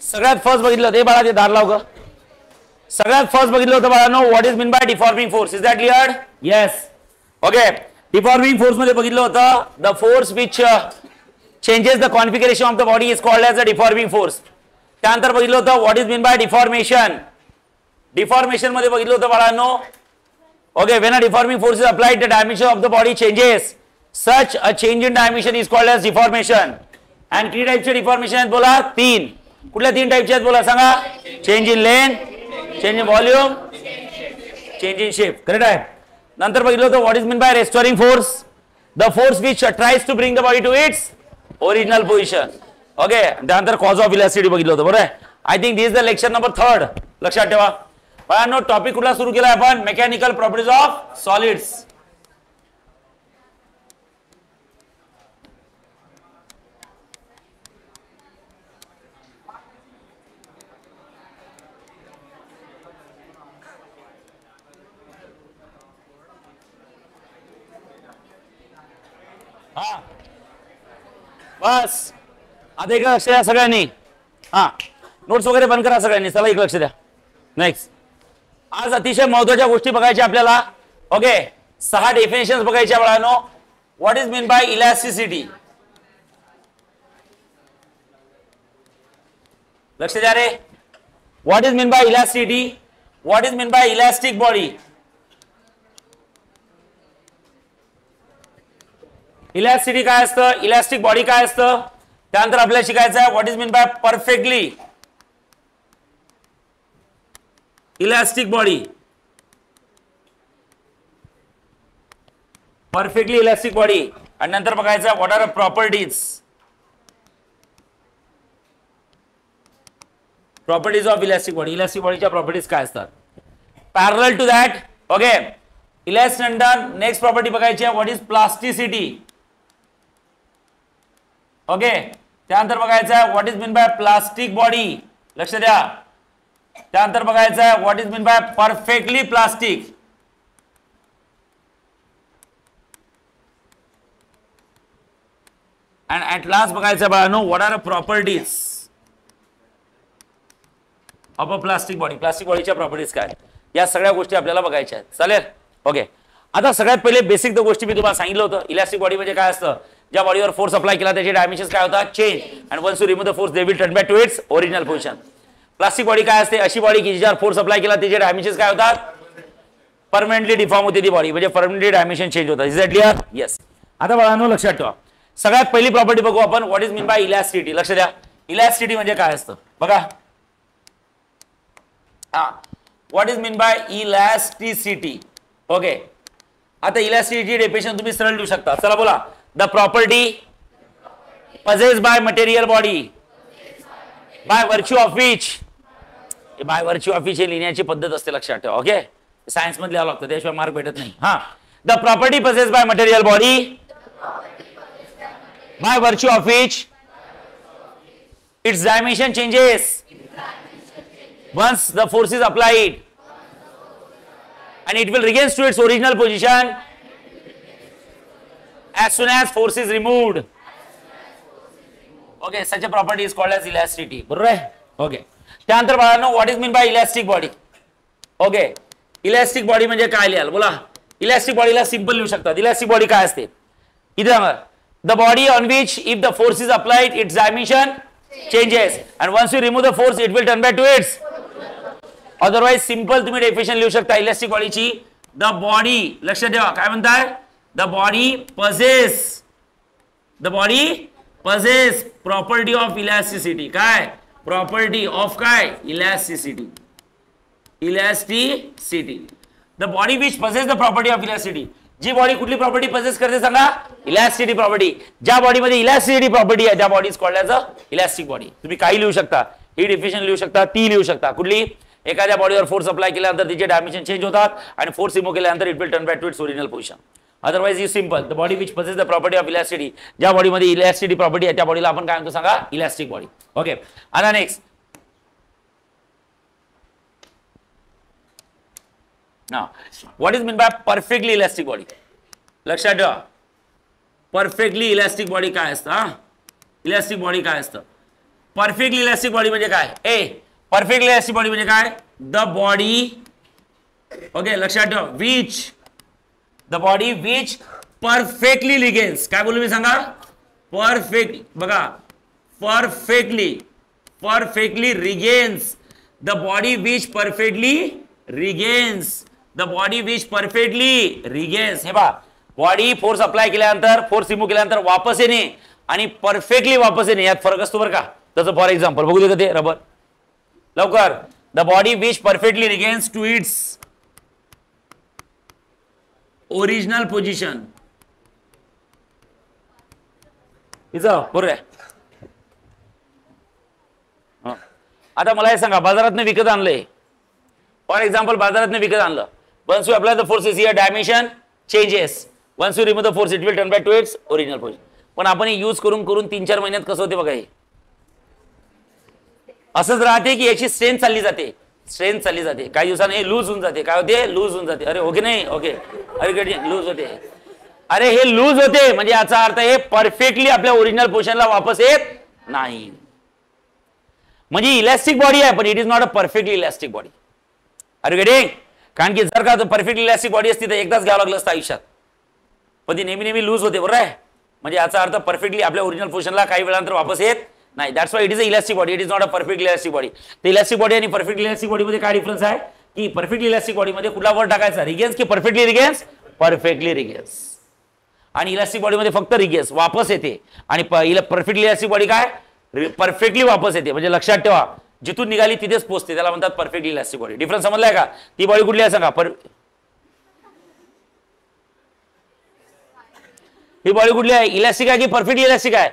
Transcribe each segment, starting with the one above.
सगळ्यात फर्स्ट बघितलं ते बाळा, ते दार लाव ग. सगळ्यात फर्स्ट बघितलं होतं बाळांनो, what is mean by deforming force. Is that clear? Yes. Okay. Deforming force मध्ये बघितलं होतं the force which changes the configuration of the body is called as a deforming force. त्यानंतर बघितलं होतं what is mean by deformation. Deformation मध्ये बघितलं होतं बाळांनो, okay, when a deforming force is applied the dimension of the body changes. Such a change in dimension is called as deformation. And किती टाइपचे deformation आहेत बोला? 3. कुठल्या 3 टाइपचे आहेत बोला सांगा? Change in length, change in volume, change in shape. Correct आहे. नंतर बघितलं होतं what is mean by restoring force. The force which tries to bring the body to its original position. Okay. त्यानंतर कॉज ऑफ इलॅस्टिसिटी बघितलं होतं. बरोबर आहे. I think this is the lecture number 3. लक्षात ठेवा. बाळांनो, टॉपिक कुठला सुरू केला आपण? Mechanical properties of solids. हा बस, आता एक लक्ष द्या सगळ्यांनी. हा, नोट्स वगैरे बंद करा सगळ्यांनी. चला एक लक्ष द्या. नेक्स्ट, आज अतिशय महत्वाच्या गोष्टी बघायच्या आपल्याला. ओके, 6 डेफिनेशन्स बघायच्या बाळांनो. What is mean by elasticity. लक्ष द्या रे. What is mean by elasticity. What is mean by elastic body. Elasticity काय असतं, इलॅस्टिक बॉडी काय असतं. त्यानंतर आपल्याला शिकायचं आहे what is mean by perfectly elastic body. Perfectly elastic body. आणि नंतर बघायचं what are properties. Properties of elastic body. Elastic बॉडीच्या प्रॉपर्टीज काय असतात. Parallel to that, okay, elastic नंतर नेक्स्ट प्रॉपर्टी बघायची आहे व्हॉट इज प्लास्टिसिटी. ओके. त्यानंतर बघायचं आहे what is mean by plastic body. लक्ष द्या. त्यानंतर बघायचं आहे what is mean by perfectly plastic. And at last बघायचं बाळांनो what are properties of a plastic body. Plastic बॉडीच्या प्रॉपर्टीज काय, या सगळ्या गोष्टी आपल्याला बघायच्या आहेत. चालेल. ओके. आता सगळ्यात पहिले बेसिक गोष्टी मी तुम्हाला सांगितलं होतं. इलॅस्टिक बॉडी म्हणजे काय असतं, ज्या बॉडीवर फोर्स अप्लाय केला त्याचे डायमेन्शन्स काय होतात, change. And once you remove the force they will turn back to its original position. Plastic body काय असते, अशी बॉडी की ज्यावर फोर्स अप्लाय केला त्याचे डायमेन्शन्स काय होतात, परमनंटली डिफॉर्म होते ती बॉडी, म्हणजे परमनंटली डायमेन्शन चेंज होतात. Is that clear? येस. आता बाळांनो लक्षात ठेवा. सगळ्यात पहिली प्रॉपर्टी बघू आपण what is mean by elasticity. लक्ष द्या. इलॅस्टिसिटी म्हणजे काय असतं बघा. हा, what is mean by elasticity. Okay. आता इलॅस्टिसिटी डेफिनेशन तुम्ही सरळ लिहू शकता. चला बोला. The property possessed by material body by virtue of which, by virtue of which हे लिहिण्याची पद्धत असते. लक्षात ठेवा. ओके. सायन्स मध्ये लिहावं लागतं, त्याशिवाय मार्क भेटत नाही. हा, the property possessed by material body by virtue of which its dimension changes once the force is applied and it will regain to its original position as soon as force is removed. Okay, such a property is called as elasticity. बरोबर आहे. Okay. त्यानंतर बाळांनो what is mean by elastic body. Okay. Elastic body म्हणजे काय लिहाल बोला. Elastic बॉडीला simple लिहू शकतात. इलॅस्टिक बॉडी काय असते, इथे बघा. The body on which if the force is applied its dimension changes and once you remove the force it will turn back to its. Otherwise simple तुम्ही डेफिनेशन लिहू शकता इलॅस्टिक बॉडीची. द बॉडी, लक्ष द्या काय म्हणताय, the body possess property of elasticity. काय property of काय, elasticity. Elasticity. The body which possess the property of elasticity. जी बॉडी कुठली प्रॉपर्टी possess करते सांगा, इलॅस्टिसिटी प्रॉपर्टी. ज्या बॉडीमध्ये इलॅस्टिसिटी प्रॉपर्टी आहे त्या body is called as a elastic body. तुम्ही काही लिहू शकता, ही डेफिनेशन लिहू शकता, ती लिहू शकता. कुठली, एखाद्या बॉडीवर फोर्स अप्लाय केल्यानंतर तिचे डायमेन्शन चेंज होतात आणि फोर्स रिमूव्ह केल्यानंतर it will turn back to its original position. Otherwise is simple. The body which possess the property of elasticity. ज्या बॉडीमध्ये इलॅस्टिसिटी प्रॉपर्टी आहे त्या बॉडीला आपण काय म्हणतो सांगा, इलॅस्टिक बॉडी. ओके. आता next, what is mean by perfectly elastic body. लक्षात ठेवा. परफेक्टली इलॅस्टिक बॉडी काय असतं. इलॅस्टिक बॉडी काय असतं, परफेक्टली इलास्टिक बॉडी म्हणजे काय? परफेक्टली इलास्टिक बॉडी म्हणजे काय? द बॉडी, ओके लक्षात ठेवा, the body which perfectly regains, काय बोलू मी सांगा? परफेक्ट, बघा perfectly regains, the body which perfectly regains, the body which perfectly regains. हे बा, बॉडी फोर्स अप्लाय केल्यानंतर, फोर्स रिमूव्ह केल्यानंतर वापस येणे आणि परफेक्टली वापस येणे यात फरक असतो बरं का. तसं फॉर एक्झाम्पल बघू दे ते रबर, लवकर. The body which perfectly regains to its original position. बरोबर आहे. आता मला हे सांगा, बाजारातनं विकत आणलंय, फॉर एक्झाम्पल बाजारातनं विकत आणलं. Once you apply the forces here dimension changes, once you remove the force it will turn back to its original position. पण आपण हे यूज करून 3-4 महिन्यात कसं होते बघा, हे असंच राहते की याची स्ट्रेंथ चालली जाते, काही दिवसांनी हे लूज होऊन जाते. काय होते? लूज होऊन जाते. अरे ओके नाही, ओके अरे लूज होते. अरे हे लूज होते म्हणजे याचा अर्थ हे परफेक्टली आपल्या ओरिजिनल पोझिशनला वापस येत नाही. म्हणजे इलास्टिक बॉडी आहे पण it is not a perfectly elastic body. अरे गेटिंग? कारण की जर का परफेक्टली इलास्टिक बॉडी असती तर एकदाच घ्यावं लागलं असतं आयुष्यात, पण ती नेहमी लूज होते, बरोबर आहे. म्हणजे याचा अर्थ परफेक्टली आपल्या ओरिजिनल पोझिशनला काही वेळानंतर वापस येत नाही. That's why it is a elastic body, it is not a perfectly elastic body. तर इलास्टिक बॉडी आणि परफेक्टली इलास्टिक बॉडी मध्ये काय डिफरन्स आहे की परफेक्टली इलास्टिक बॉडी मध्ये कुठला वर्ड टाकायचा? रिगेन्स की परफेक्टली रिगेन्स? Perfectly regains. आणि इलास्टिक बॉडी मध्ये फक्त रिगेन्स वापस येते आणि परफेक्टली इलास्टिक बॉडी काय? परफेक्टली वापस येते. म्हणजे लक्षात ठेवा, जिथून निघाली तिथेच पोहोचते, त्याला म्हणतात परफेक्टली इलास्टिक बॉडी. डिफरन्स समजलाय का? ती बॉडी कुठली आहे सांगा? ही बॉडी कुठली आहे? इलास्टिक आहे की परफेक्टली इलास्टिक आहे?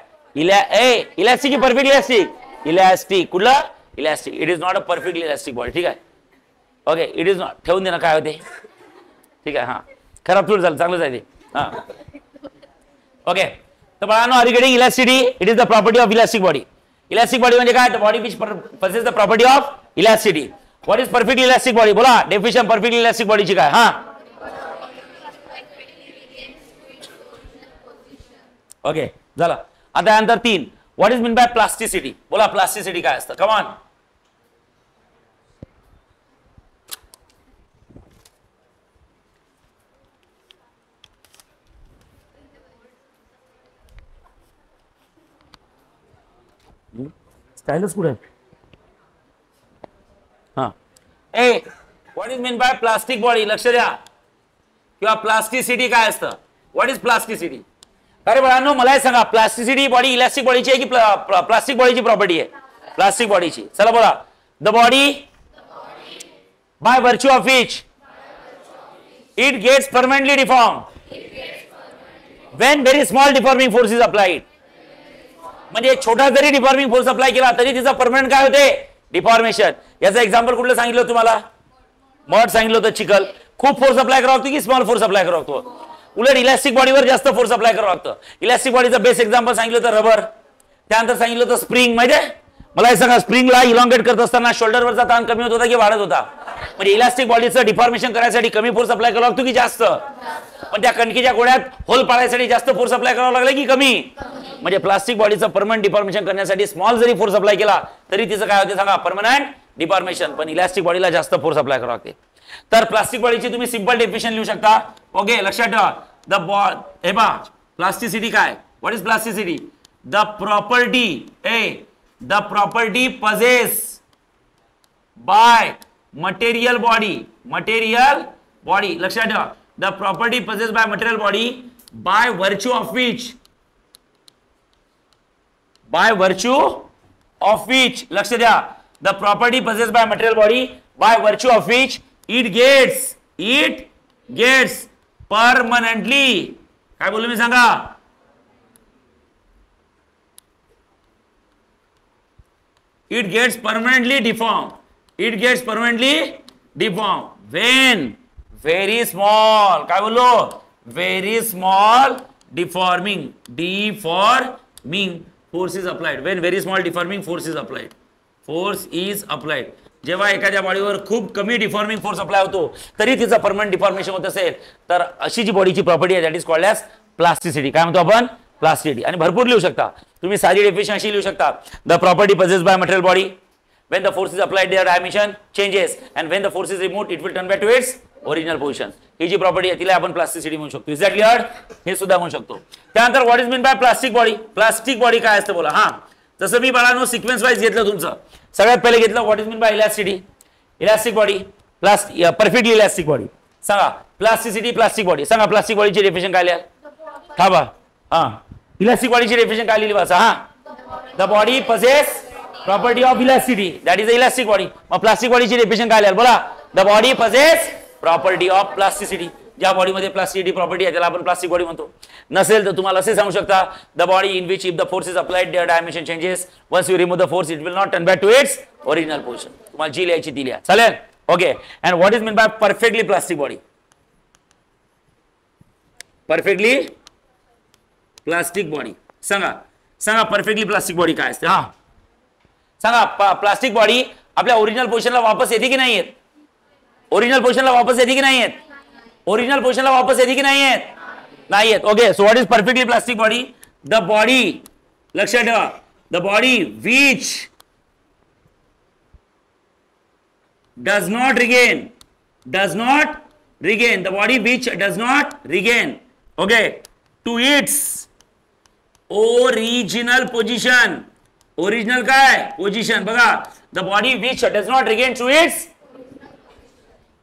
इलास्टिक की परफेक्टली इलास्टिक? इलास्टिक. कुठला? Elastic. It is not a perfectly elastic body. ठीक आहे, ओके. इट इज नॉट, ठेवून देणं काय होते. ठीक आहे, हा खराब थोडं झालं, चांगलं जायचे. हा ओके. तर बाळांनो, are you getting? Elasticity it is the property of elastic body. Elastic body म्हणजे काय? The body which possesses the property of elasticity. What is perfectly elastic body? बोला डेफिनेशन परफेक्टली इलास्टिक बॉडीची काय? हा ओके झालं. आता त्यानंतर 3, what is mean by plasticity? बोला प्लास्टिसिटी काय असतं? Come on. स्टाईलच कुठे? हा what is mean by plastic body? लक्ष द्या. किंवा प्लास्टिसिटी काय असतं? What is plasticity? अरे बाळांनो, मला हे सांगा, प्लास्टिसिटी बॉडी इलास्टिक बॉडीची आहे की प्लास्टिक बॉडीची प्रॉपर्टी आहे? प्लास्टिक बॉडीची. चला बोला. The body by virtue of which it gets permanently deform when very small deforming force is applied. म्हणजे छोटा जरी डिफॉर्मिंग फोर्स अप्लाय केला तरी तिचा परमनंट काय होते? डिफॉर्मेशन. याचं एक्झाम्पल कुठलं सांगितलं तुम्हाला? मड सांगितलं होतं, चिखल. खूप फोर्स अप्लाय करावा लागतो की स्मॉल फोर्स अप्लाय करावा लागतो? उलट इलास्टिक बॉडीवर जास्त फोर्स अप्लाय करावा लागतं. इलास्टिक बॉडीचं बेस्ट एक्झाम्पल सांगितलं होतं रबर, त्यानंतर सांगितलं होतं स्प्रिंग. माहिती आहे मला हे सांगा, स्प्रिंगला इलॉंगेट करत असताना शोल्डरवरचा ताण कमी होत होता की वाढत होता? म्हणजे इलास्टिक बॉडीचं डिफॉर्मेशन करायसाठी कमी फोर्स अप्लाय करावा लागतो की जास्त? पण त्या कणकीच्या गोळ्यात होल पाडायसाठी जास्त फोर्स अप्लाय करावा लागला की कमी? म्हणजे प्लास्टिक बॉडीचं परमनंट डिफॉर्मेशन करण्यासाठी स्मॉल जरी फोर्स अप्लाय केला तरी तिचं काय होते सांगा? Permanent deformation. पण इलास्टिक बॉडीला जास्त फोर्स अप्लाय करावा लागते. तर प्लास्टिक बॉडीची तुम्ही सिंपल डेफिनेशन लिहू शकता. ओके लक्षात ठेवा. द हे पहा, प्लास्टिसिटी काय? What is plasticity? The property possess by material body. लक्षात ठेवा. The property possess by material body by virtue of which लक्ष द्या. The property possess by material body by virtue of which it gets permanently, काय बोलू मी सांगा? It gets permanently deform when very small, काय बोललो? Very small deforming force is applied. When very small deforming force is applied. जेव्हा एखाद्या बॉडीवर खूप कमी डिफॉर्मिंग फोर्स अप्लाय होतो तरी तिचं परमनंट डिफॉर्मेशन होत असेल तर अशी जी बॉडीची प्रॉपर्टी आहे that is called as plasticity. काय म्हणतो आपण? प्लास्टिसिटी. आणि भरपूर लिहू शकता तुम्ही. साधी डेफिनेशन अशी लिहू शकता, the property possessed bye material body when the force is applied their dimension changes and when the force is removed it will turn back to its original position. ही जी प्रॉपर्टी आहे तिला आपण प्लास्टिसिटी म्हणू शकतो. Is that clear? हे सुद्धा म्हणू शकतो. त्यानंतर what is mean by plastic body. Plastic body काय असतं बोला. हा, जसं मी बाळांनो सिक्वेन्स वाईज घेतलं तुमचं. सगळ्यात पहिले घेतलं what is mean bye elasticity. Elastic body, perfectly elastic body. सांगा प्लास्टिसिटी, प्लास्टिक बॉडी. सांगा प्लास्टिक बॉडीची डेफिनेशन काय लिहाल? थांबा. हा, इलास्टिक बॉडीची डेफिनेशन काय लिहिली वाचा. हा, the body possess property of elasticity, that is a elastic body. मग प्लास्टिक बॉडीची डेफिनेशन काय लिहाल बोला. The body possess property of plasticity. ज्या बॉडीमध्ये प्लास्टिसिटी प्रॉपर्टी आहे त्याला आपण प्लास्टिक बॉडी म्हणतो. नसेल तर तुम्हाला असे सांगू शकता, the body in which if the force is applied their dimension changes once you remove the force it will not turn back to its original position. तुम्हाला जी लिहायची ती लिहा. चालेल? Okay. And what is mean by perfectly plastic body. Perfectly plastic body. सांगा सांगा perfectly plastic body काय असते. हा सांगा, प्लास्टिक बॉडी आपल्या ओरिजिनल पोझिशनला वापस येते की नाही येत. ओरिजिनल पोझिशनला वापस येते की नाही येत. ओरिजिनल पोझिशनला वापस येते की नाही येत. नाही येत. Okay. So what is perfectly plastic body. The body, लक्षात ठेवा, the body which does not regain, the body which does not regain, okay, to its original position. Original काय पोझिशन बघा. The body which does not regain to its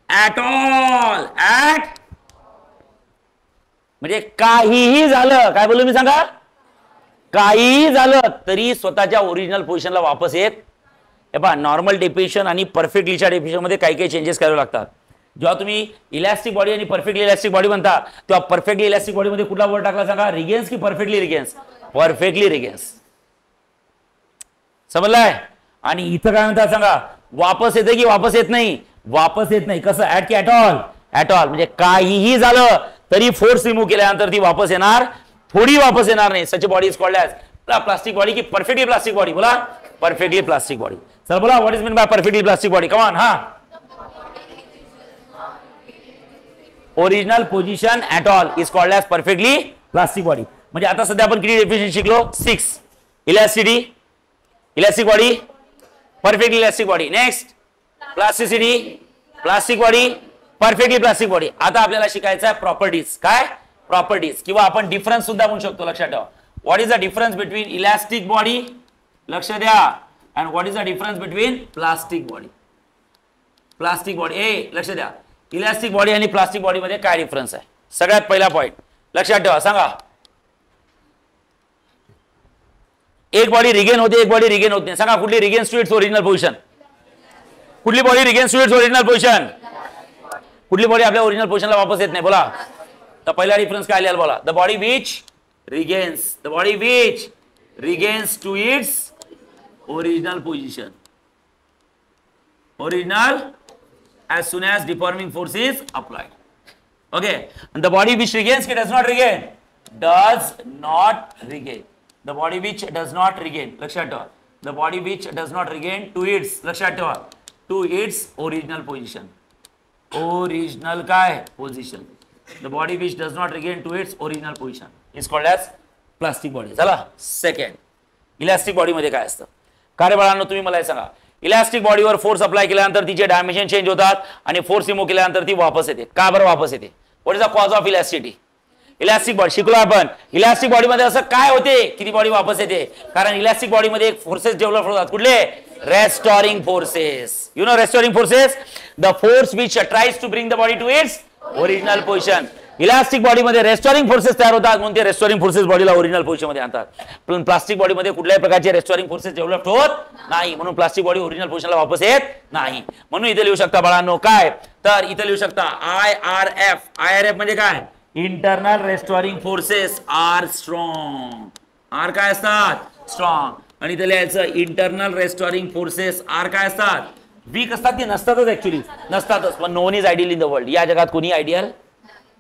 at all. At म्हणजे काहीही झालं, काय बोलू मी सांगा, काहीही झालं तरी स्वतःच्या ओरिजिनल पोझिशनला वापस येत. हे पहा, नॉर्मल डेफिनेशन आणि परफेक्टलीच्या डेफिनेशन मध्ये काही काही चेंजेस करावे लागतात. जेव्हा तुम्ही इलास्टिक बॉडी आणि परफेक्टली इलास्टिक बॉडी म्हणता तेव्हा परफेक्टली इलास्टिक बॉडी मध्ये कुठला वर्ड टाकला सांगा. रिगेन्स की परफेक्टली रिगेन्स. Perfectly regains. समजलाय? आणि इथं काय म्हणतात सांगा, वापस येते की वापस येत नाही. वापस येत नाही. कसं? ऍट की ऍट ऑल. ऍट ऑल म्हणजे काहीही झालं तरी फोर्स रिमूव्ह केल्यानंतर ती वापस येणार, थोडी वापस येणार नाही. Such body is called as plastic body की परफेक्टली प्लास्टिक बॉडी. बोला परफेक्टली प्लास्टिक बॉडी. चल बोला what is mean by perfectly plastic body. Come on. हा, original position at all is called as perfectly plastic body. म्हणजे आता सध्या आपण किती डेफिनेशन शिकलो? 6. Elasticity, elastic body, perfectly elastic body. Next plasticity, plastic body, perfectly plastic body. आता आपल्याला शिकायचं आहे प्रॉपर्टीज. काय? प्रॉपर्टीज किंवा आपण डिफरन्स सुद्धा म्हणू शकतो. लक्षात ठेवा, what is the difference between elastic body, लक्ष द्या, and what is the difference between plastic body. Plastic body, ए लक्ष द्या, इलास्टिक बॉडी आणि प्लास्टिक बॉडी मध्ये काय डिफरन्स आहे. सगळ्यात पहिला पॉइंट लक्षात ठेवा. सांगा, एक बॉडी रिगेन होते, एक बॉडी रिगेन होत नाही. सांगा कुठली regains to its original position. कुठली body regains to its original position. कुठली बॉडी आपल्या ओरिजिनल पोझिशनला वापस येत नाही. बोला. तर पहिला डिफरन्स काय लिहाल बोला. The body which regains, the body which regains to its original position. Original as soon as deforming force is applied. Okay, and the body which regains does not regain. Does not regain. The body which does not regain. लक्षात ठेवा. The body which does not regain to its, लक्षात ठेवा, to its original position. Original काय? Position. The body which does not regain to its original position is called as plastic body. चला, second. Elastic body मध्ये काय असतं? काय बाळांनो तुम्ही मला सांगा. इलास्टिक बॉडीवर फोर्स अप्लाय केल्यानंतर तिचे डायमेन्शन चेंज होतात आणि फोर्स रिमूव्ह केल्यानंतर ती वापस येते. का बरं वापस येते? What is the cause of elasticity. Elastic body शिकलो आपण. इलास्टिक बॉडीमध्ये असं काय होते की ती बॉडी वापस येते? कारण इलास्टिक बॉडीमध्ये एक फोर्सेस डेव्हलप होतात. कुठले? Restoring forces. You know restoring forces, the force which tries to bring the body to its original position. Elastic बॉडीमध्ये रेस्टोरिंग फोर्सेस तयार होतात म्हणून ते रेस्टोरिंग फोर्सेस बॉडीला ओरिजिनल पोझिशन मध्ये आणतात. पण प्लास्टिक बॉडीमध्ये कुठल्याही प्रकारचे रेस्टोरिंग फोर्सेस डेव्हलप होत नाही म्हणून प्लास्टिक बॉडी ओरिजिनल पोझिशनला वापस येत नाही. म्हणून इथे लिहू शकता बाळांनो काय, तर इथे लिहू शकता IRF. IRF म्हणजे काय? Internal restoring forces are strong. Are काय असतात? स्ट्रॉंग. आणि इथे लिहायचं इंटरनल रेस्टोरिंग फोर्सेस आर काय असतात? वीक असतात. ते नसतातच, ऍक्च्युली नसतातच, पण no one is ideal in the world. या जगात कोणी आयडियल,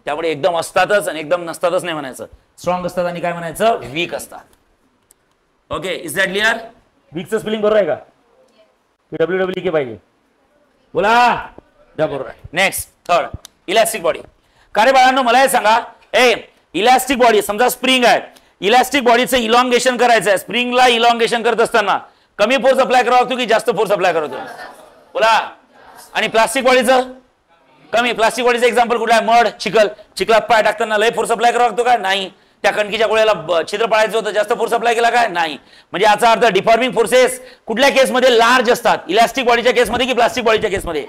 त्यामुळे एकदम असतातच आणि एकदम नसतातच नाही म्हणायचं. स्ट्रॉंग असतात आणि काय म्हणायचं? वीक असतात. Okay, is that clear? वीकचं स्पेलिंग बरोबर आहे का? WWK पाहिजे? बोला. बरोबर आहे. Next third, elastic body. का रे बाळांनो मला हे सांगा, ए इलास्टिक बॉडी समजा स्प्रिंग आहे. इलास्टिक बॉडीचं इलॉंगेशन करायचं आहे, स्प्रिंगला इलॉंगेशन करत असताना कमी फोर्स अप्लाय करावा लागतो की जास्त फोर्स अप्लाय करतो बोला. आणि प्लास्टिक बॉडीचं कमी. प्लास्टिक बॉडीचं एक्झाम्पल कुठलं आहे? मड, चिखल. चिखलात पाय टाकताना लय फोर्स अप्लाय करावा लागतो का? नाही. त्या कणकीच्या गोळ्याला छिद्र पाडायचं होतं, जास्त फोर्स अप्लाय केला काय? नाही. म्हणजे याचा अर्थ डिफॉर्मिंग फोर्सेस कुठल्या केसमध्ये लार्ज असतात? इलास्टिक बॉडीच्या केसमध्ये की प्लास्टिक बॉडीच्या केसमध्ये?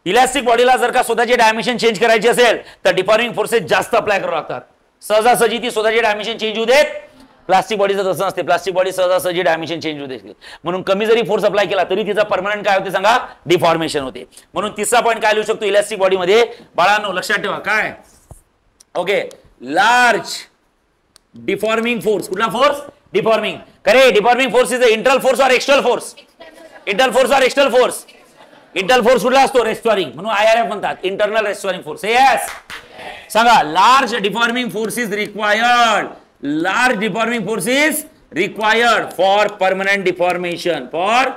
इलास्टिक बॉडीला जर का स्वतःची डायमेन्शन चेंज करायची असेल तर डिफॉर्मिंग फोर्सेस जास्त अप्लाय करावे लागतात. सहजासहजी ती स्वतःची डायमेन्शन चेंज होऊ देत. प्लास्टिक बॉडीचं तसं नसते. प्लास्टिक बॉडी सहजासहजी डायमेन्शन चेंज होऊ देते. म्हणून कमी जरी फोर्स अप्लाय केला तरी तिचा परमनंट काय होते सांगा? डिफॉर्मेशन होते. म्हणून तिसरा पॉईंट काय लिहू शकतो इलास्टिक बॉडीमध्ये? बाळांनो लक्षात ठेवा काय? Okay, large deforming force. कुठला फोर्स? डिफॉर्मिंग. करे deforming force is a internal force और एक्सटर्नल फोर्स? इंटरनल फोर्स और एक्सटर्नल फोर्स? इंटरनल फोर्स कुठला असतो? रेस्टोरिंग. म्हणून IRF म्हणतात, इंटरनल रेस्टोरिंग फोर्स. येस सांगा. Large deforming force is required. Large deforming force is required for permanent deformation. For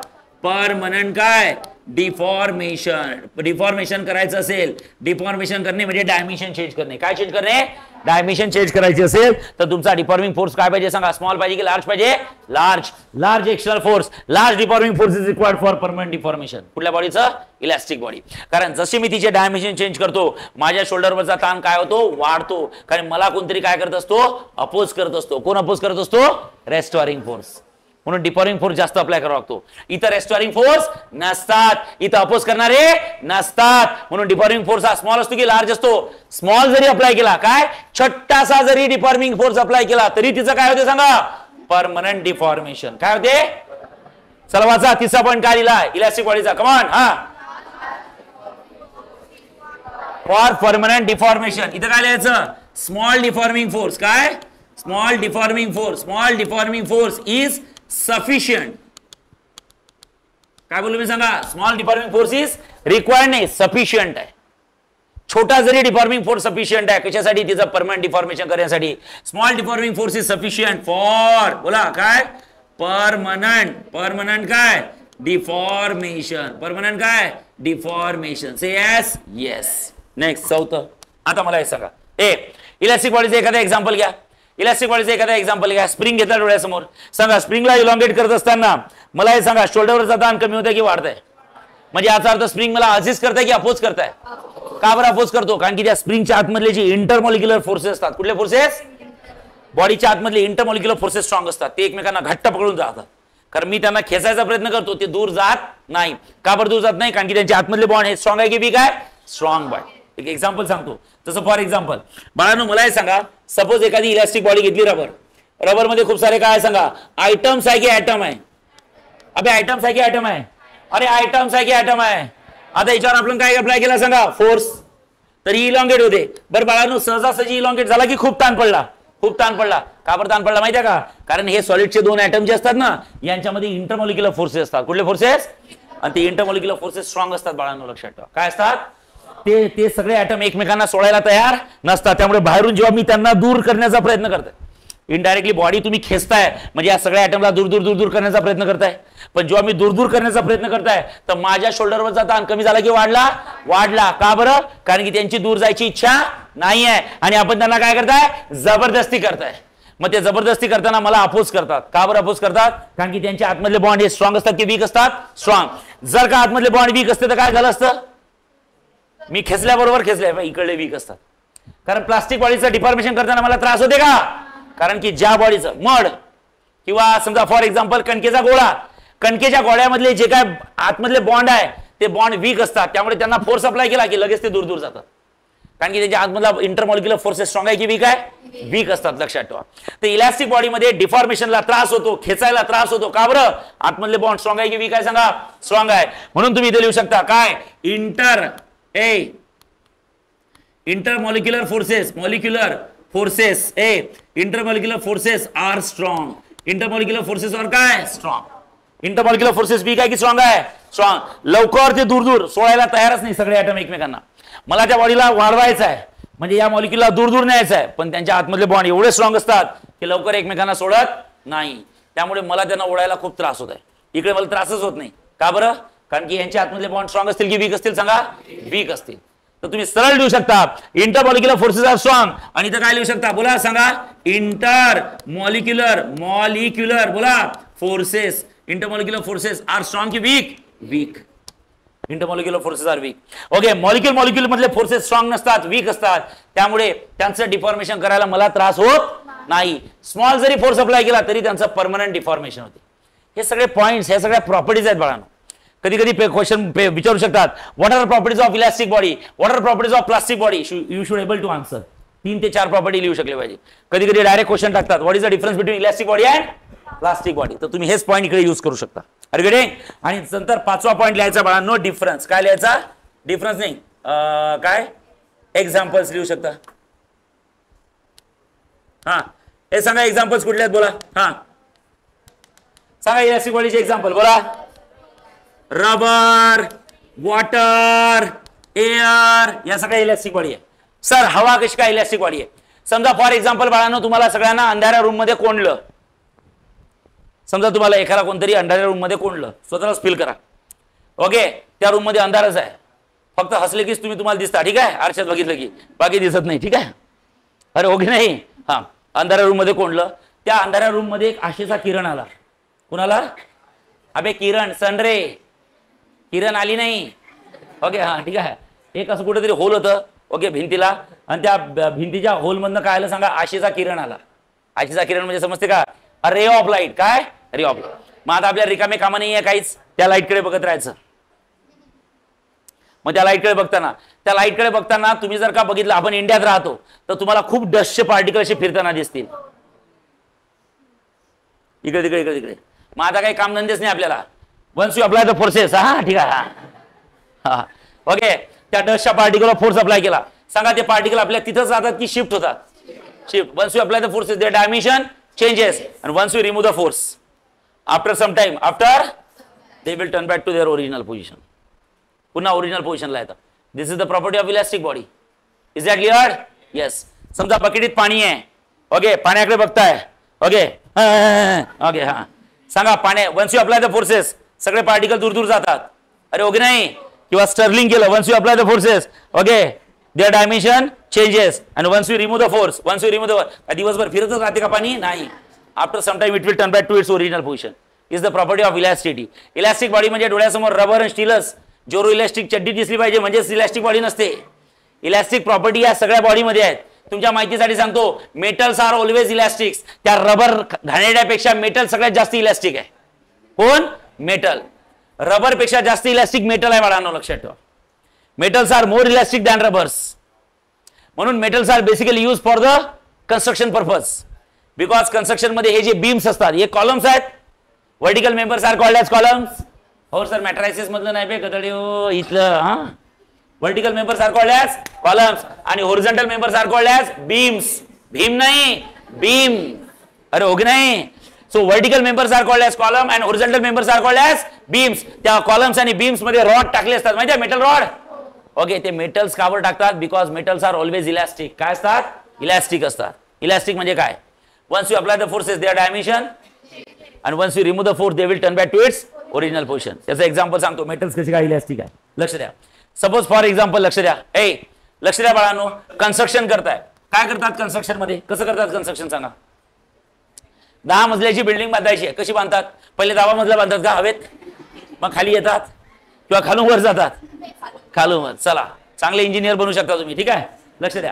permanent काय? Deformation. Deformation करायचं असेल, deformation करणे म्हणजे डायमेन्शन चेंज करणे. काय चेंज करणे? डायमेन्शन चेंज करायची असेल तर तुमचा डिफॉर्मिंग फोर्स काय पाहिजे सांगा? स्मॉल पाहिजे की लार्ज पाहिजे? Large. Large external force. Large deforming force is required for permanent deformation. कुठल्या बॉडीचं? Elastic body. कारण जसे मी तिचे डायमेन्शन चेंज करतो माझ्या शोल्डरवरचा ताण काय होतो? वाढतो. कारण मला कोणतरी काय करत असतो? अपोज करत असतो. कोण अपोज करत असतो? Restoring force. म्हणून डिफॉर्मिंग फोर्स जास्त अप्लाय करावा लागतो. इथं रेस्टोरिंग फोर्स नसतात, इथं अपोज करणारे नसतात. म्हणून डिफॉर्मिंग फोर्स हा स्मॉल असतो की लार्ज असतो? स्मॉल जरी अप्लाय केला, काय छोटासा जरी डिफॉर्मिंग फोर्स अप्लाय केला तरी तिचं काय होते सांगा? Permanent deformation. काय होते? चला वाचा. तिसरा पॉईंट काय लिहिला इलास्टिक बॉडीचा? कमॉन. हा, फॉर परमनंट डिफॉर्मेशन. इथं काय लिहायचं? Small deforming force. काय? Small deforming force. Small deforming force is sufficient. काय बोलू मी सांगा? Small deforming force is required नाही, सफिशियंट आहे. छोटा जरी डिफॉर्मिंग फोर्स सफिशियंट आहे कशासाठी? तिचं परमनंट डिफॉर्मेशन करण्यासाठी. Small deforming force is sufficient for बोला काय? परमनंट. परमनंट काय? डिफॉर्मेशन. परमनंट काय? Deformation. Say yes. Yes. Next चौथं. आता मला हे सांगा, इलास्टिक बॉडीचं एखादं एक्झाम्पल घ्या. इलास्टिक बॉडीचं एखादं एक्झाम्पल घ्या. स्प्रिंग घेतला डोळ्यासमोर. सांगा स्प्रिंगला इलॉंगेट करत असताना मला हे सांगा शोल्डरवरचा ताण कमी होतंय की वाढतंय? म्हणजे याचा अर्थ स्प्रिंग मला असिस्ट करताय की अपोज करताय? का बरं अपोज करतो? कारण की त्या स्प्रिंगच्या आतमधले जे इंटरमॉलिक्युलर फोर्सेस असतात. कुठले फोर्सेस? बॉडीच्या आतमधले इंटरमॉलिक्युलर फोर्सेस स्ट्रॉंग असतात. ते एकमेकांना घट्ट पकडून जातात. कारण मी त्यांना खेचायचा प्रयत्न करतो ते दूर जात नाही. का बरं दूर जात नाही? कारण की त्यांच्या आतमधले बॉन्ड हे स्ट्रॉंग आहे की वीक आहे? Strong bond. एक एक्झाम्पल सांगतो. तसं फॉर एक्झाम्पल बाळांनो मला हे सांगा, सपोज एखादी इलास्टिक बॉडी घेतली रबर. रबर मध्ये खूप सारे काय सांगा? आयटम्स आहे की ऍटम आहे? अबे आयटम्स आहे की ऍटम आहे? अरे आयटम्स आहे की ऍटम आहे? आता याच्यावर आपण काय अप्लाय केला सांगा? फोर्स. तरी इलॉंगेट होते. बरं बाळांनो सहजासहजी इलॉंगेट झाला की खूप ताण पडला? खूप ताण पडला. का बरं ताण पडला माहिती आहे का? कारण हे सॉलिडचे दोन ऍटम जे असतात ना यांच्यामध्ये इंटरमॉलिक्युलर फोर्सेस असतात. कुठले फोर्सेस? आणि ते इंटरमॉलिक्युलर फोर्सेस स्ट्रॉंग असतात बाळांनो लक्षात ठेवा. काय असतात? ते सगळे ऍटम एकमेकांना सोडायला तयार नसतात. त्यामुळे बाहेरून जेव्हा मी त्यांना दूर करण्याचा प्रयत्न करतोय, इनडायरेक्टली बॉडी तुम्ही खेचताय म्हणजे या सगळ्या ऍटमला दूर दूर दूर दूर करण्याचा प्रयत्न करताय. पण जेव्हा मी दूर दूर करण्याचा प्रयत्न करताय तर माझ्या शोल्डरवरचा ताण कमी झाला की वाढला? वाढला. का बरं? कारण की त्यांची दूर जायची इच्छा नाही आहे आणि आपण त्यांना काय करताय? जबरदस्ती करताय. मग ते जबरदस्ती करताना मला अपोज करतात. का बरं अपोज करतात? कारण की त्यांच्या आतमधले बॉन्ड हे स्ट्रॉंग असतात की वीक असतात? स्ट्रॉंग. जर का आतमधले बॉन्ड वीक असते तर काय झालं असतं? मी खेचल्याबरोबर खेचले इकडले वीक असतात. कारण प्लास्टिक बॉडीचं डिफॉर्मेशन करताना मला त्रास होते का? कारण की ज्या बॉडीचं मड किंवा समजा फॉर एक्झाम्पल कणकेचा गोळा, कणकेच्या गोळ्यामधले जे काय आतमधले बॉन्ड आहे ते बॉन्ड वीक असतात. त्यामुळे त्यांना फोर्स अप्लाय केला की लगेच ते दूर दूर जातात. कारण की त्यांच्या आतमधला इंटरमॉलिक्युलर फोर्सेस स्ट्रॉंग आहे की वीक आहे? वीक असतात. लक्षात ठेवा. तर इलास्टिक बॉडीमध्ये डिफॉर्मेशनला त्रास होतो, खेचायला त्रास होतो. का बरं? आतमधले बॉन्ड स्ट्रॉंग आहे की वीक आहे सांगा? स्ट्रॉंग आहे. म्हणून तुम्ही इथे लिहू शकता काय? Intermolecular forces. Molecular forces intermolecular forces are strong. Intermolecular forces और काय? स्ट्रॉंग. इंटरमॉलिक्युलर फोर्सेस वीक आहे की स्ट्रॉंग आहे? स्ट्रॉंग. लवकर ते दूर दूर सोडायला तयारच नाही सगळे ऍटम एकमेकांना. मला त्या बॉडीला वाढवायचं आहे म्हणजे या मॉलिक्युलला दूर दूर न्यायचं आहे. पण त्यांच्या आतमधले बॉन्ड एवढे स्ट्रॉंग असतात की लवकर एकमेकांना सोडत नाही. त्यामुळे मला त्यांना ओढायला खूप त्रास होत आहे. इकडे मला त्रासच होत नाही. का बरं? कारण की यांच्या आतमधले बॉन्ड स्ट्रॉंग असतील की वीक असतील सांगा? वीक असतील. तर तुम्ही सरळ लिहू शकता इंटरमॉलिक्युलर फोर्सेस आर स्ट्रॉंग, आणि इथं काय लिहू शकता बोला सांगा, मॉलिक्युलर बोला forces, intermolecular forces are strong की weak, weak, intermolecular forces are weak. Okay, molecule मधले फोर्सेस स्ट्रॉंग नसतात, वीक असतात, त्यामुळे त्यांचं डिफॉर्मेशन करायला मला त्रास होत नाही. स्मॉल जरी फोर्स अप्लाय केला तरी त्यांचं परमनंट डिफॉर्मेशन होते. हे सगळे पॉइंट्स, हे सगळ्या प्रॉपर्टीज आहेत बाळांनो. कधी कधी क्वेश्चन विचारू शकतात, what are properties of elastic body, what are properties of plastic body, you should able to answer. 3 ते 4 प्रॉपर्टी लिहू शकले पाहिजे. कधी कधी डायरेक्ट क्वेश्चन टाकतात, what is the difference between elastic body and plastic body, तर तुम्ही हेच पॉईंट इकडे यूज करू शकता. अरे आणि नंतर 5वा पॉईंट लिहायचा बाळांनो, डिफरन्स. काय लिहायचा? डिफरन्स नाही, काय एक्झाम्पल्स लिहू शकता. हा, हे सांगा एक्झाम्पल्स कुठले आहेत बोला. हा सांगा इलास्टिक बॉडीचे एक्झाम्पल बोला. रबर, वॉटर, एअर, या सगळ्या इलास्टिक बॉडी आहे. सर हवा कशी काय इलास्टिक बॉडी आहे? समजा फॉर एक्झाम्पल बाळांनो, तुम्हाला सगळ्यांना अंधाऱ्या रूम मध्ये कोंडलं. समजा तुम्हाला एखादा कोणतरी अंधाऱ्या रूम मध्ये कोंडलं, स्वतःलाच फील करा. ओके, त्या रूम मध्ये अंधारच आहे, फक्त हसले कीच तुम्हाला दिसता, ठीक आहे, आरशात बघितलं की, बाकी दिसत नाही, ठीक आहे. अरे ओके नाही, हा अंधाऱ्या रूम मध्ये कोंडलं, त्या अंधाऱ्या रूम मध्ये एक आशेचा किरण आला. कुणाला? अबे किरण, सनरे, किरण आली नाही. ओके, हा ठीक आहे. एक असं कुठेतरी होल होतं, ओके, भिंतीला, आणि त्या भिंतीच्या होल मधनं काय आलं सांगा, आशेचा किरण आला. आशेचा किरण म्हणजे समजते का? Ray of light. काय? Ray of light. मग आता आपल्या रिकामे कामं नाही आहे काहीच, त्या लाईटकडे बघत राहायचं. मग त्या लाईटकडे बघताना तुम्ही जर का बघितलं, आपण इंडियात राहतो, तर तुम्हाला खूप डस्टचे पार्टिकल असे फिरताना दिसतील इकडे तिकडे इकडे तिकडे. मग आता काही कामधंदेच नाही आपल्याला. Once you apply the forces, हा ठीक आहे, हा ओके, त्या डस्टच्या पार्टिकलवर फोर्स अप्लाय केला, सांगा ते पार्टिकल आपल्या तिथंच राहतात की शिफ्ट होतात? Shift. Once you apply the forces their dimension changes, and once you remove the force, after some time, they will turn back to their original position. पुन्हा ओरिजिनल पोझिशनला येतात. This is the property of elastic body. Is that clear? Yes. समजा बकेटीत पाणी आहे, okay, पाण्याकडे बघताय, okay okay, हा सांगा पाण्या, once you apply the forces सगळे पार्टिकल दूर दूर जातात. अरे ओके नाही, किंवा स्टर्लिंग केलं, once you apply the forces, okay, their dimension changes, and once you remove the force, दिवसभर फिरतच राहते का पाणी? नाही. After some time it will turn back to its original position. Is the property of elasticity. Elastic body म्हणजे डोळ्यासमोर rubber आणि स्टीलच, जोरो elastic चड्डी दिसली पाहिजे म्हणजेच इलास्टिक बॉडी नसते. इलास्टिक प्रॉपर्टी या सगळ्या बॉडीमध्ये आहेत. तुमच्या माहितीसाठी सांगतो, मेटल्स आर ऑलवेज इलास्टिक्स. त्या रबर घाणेरड्यापेक्षा मेटल सगळ्यात जास्त इलास्टिक आहे. कोण? मेटल. रबर पेक्षा जास्त इलास्टिक मेटल आहे बाळांनो, लक्षात ठेवा. Metals are more elastic than rubbers. म्हणून metals are basically use for the construction purpose. Because construction मध्ये हे जे बीम्स असतात, हे कॉलम्स आहेत. Vertical members are called as columns. हो सर, मॅट्रायसिस मधलं नाही बे कदडे हो इथलं. हा, vertical members are called as columns आणि horizontal members are called as beams. Bhim नाही, बीम. अरे ओके नाही. So vertical members are called age column and horizontal members are called as beams. त्या कॉलम्स आणि बीम्स मध्ये रॉड टाकले असतात, माहिती आहे, मेटल रॉड. ओके, ते मेटल्स कावर टाकतात? Because metals are always elastic. काय असतात? इलास्टिक असतात. इलास्टिक म्हणजे काय? Once you apply the forces their dimension, and once you remove the force they will turn back to its original position. त्याचं example सांगतो, मेटल्स कशी काय इलास्टिक आहे. लक्ष द्या. सपोज फॉर एक्झाम्पल, लक्ष द्या, लक्ष द्या बाळांनो, कन्स्ट्रक्शन करताय. काय करतात कन्स्ट्रक्शन मध्ये? कसं करतात कन्स्ट्रक्शन सांगा? 10 मजल्याची बिल्डिंग बांधायची आहे, कशी बांधतात? पहिले 10 मजला बांधतात का हवेत, मग खाली येतात किंवा खालून वर जातात? खालून वर. चला, चांगले इंजिनियर बनू शकता तुम्ही, ठीक आहे. लक्ष द्या.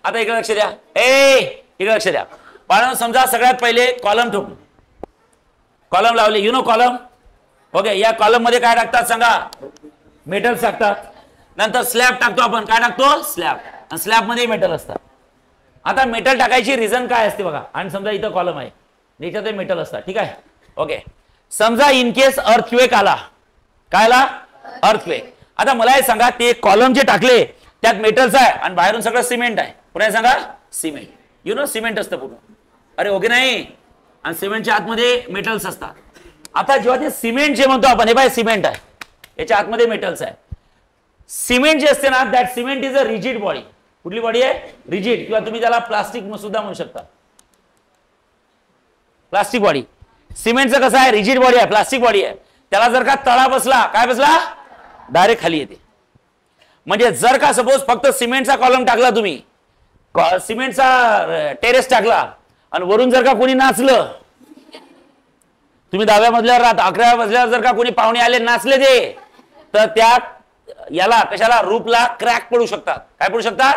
आता इकडे लक्ष द्या. इकडे लक्ष द्या बाळांनो. समजा सगळ्यात पहिले कॉलम ठोकू, कॉलम लावले, यु नो कॉलम. ओके, या कॉलम मध्ये काय टाकतात सांगा? मेटल्स टाकतात. नंतर स्लॅब टाकतो आपण. काय टाकतो? स्लॅब. आणि स्लॅब मध्ये मेटल असतात. आता मेटल टाकायची रिझन काय असते बघा. आणि समजा इथं कॉलम आहे, याच्यात मेटल असतात, ठीक आहे. ओके, समजा इन केस अर्थक्वेक आला. काय आला? अर्थक्वेक. आता मला हे सांगा, ते कॉलम जे टाकले त्यात मेटल्स आहे आणि बाहेरून सगळं सिमेंट आहे. पुन्हा सांगा, सिमेंट. यु नो सिमेंट असतं पूर्ण. अरे ओके नाही. आणि सिमेंटच्या आतमध्ये मेटल्स असतात. आता जेव्हा ते सिमेंट जे म्हणतो आपण, हे बाय सिमेंट आहे, याच्या आतमध्ये मेटल्स आहे. सिमेंट जे असते ना, that cement is a rigid body. कुठली बॉडी आहे? रिजिड. किंवा तुम्ही त्याला प्लास्टिक सुद्धा म्हणू शकता. Plastic body. सिमेंटचं कसं आहे? रिजिड बॉडी आहे, प्लास्टिक बॉडी आहे. त्याला जर का तळा बसला, काय बसला? डायरेक्ट खाली येते. म्हणजे जर का सपोज फक्त सिमेंटचा कॉलम टाकला तुम्ही, सिमेंटचा टेरेस टाकला आणि वरून जर का कोणी नाचलं, तुम्ही 10व्या मजल्यावर राहता, 11व्या मजल्यावर जर का कोणी पाहुणे आले नाचले ते, तर त्या याला कशाला रूपला क्रॅक पडू शकतात. काय पडू शकतात?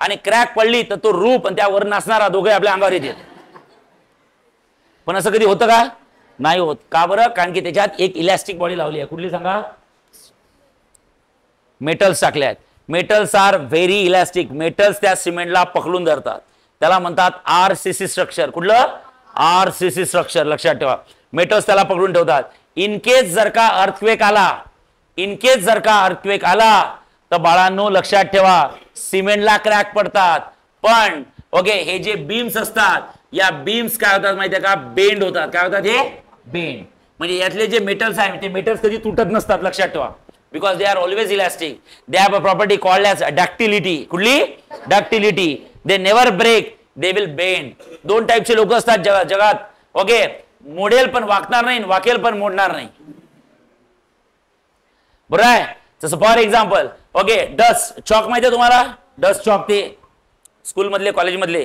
आणि क्रॅक पडली तर तो रूप आणि त्यावर नाचणारा दोघे आपल्या अंगावर येतील. पण असं कधी होतं का? नाही होत. का बरं? कारण की त्याच्यात एक इलॅस्टिक बॉडी लावली आहे. कुठली सांगा? मेटल्स टाकले आहेत. Metals are very elastic. Metals त्या सिमेंटला पकडून धरतात. त्याला म्हणतात आरसीसी स्ट्रक्चर. कुठलं? RCC structure. लक्षात ठेवा, मेटल्स त्याला पकडून ठेवतात. इन केस जर का अर्थक्वेक आला, इन केस जर का अर्थक्वेक आला तर बाळांनो लक्षात ठेवा, सिमेंटला क्रॅक पडतात. पण ओके, हे जे बीम्स असतात, या बीम्स काय होतात माहितीये का? बेंड होतात. काय होतात? हे बेंड. म्हणजे यातले जे मेटल्स आहेत ते मेटल्स कधी तुटत नसतात. लक्षात ठेवा, because they are always elastic. They have a property called as ductility. कुठली? Ductility. They never break, they will bend. दोन टाईपचे लोक असतात जगात. ओके, मोडेल पण वाकणार नाही, वाकेल पण मोडणार नाही. बरोबर आहे? जसं for example okay, dust chalk माहितीये तुम्हाला? डस्ट चॉक ते स्कूल मधले, कॉलेज मधले,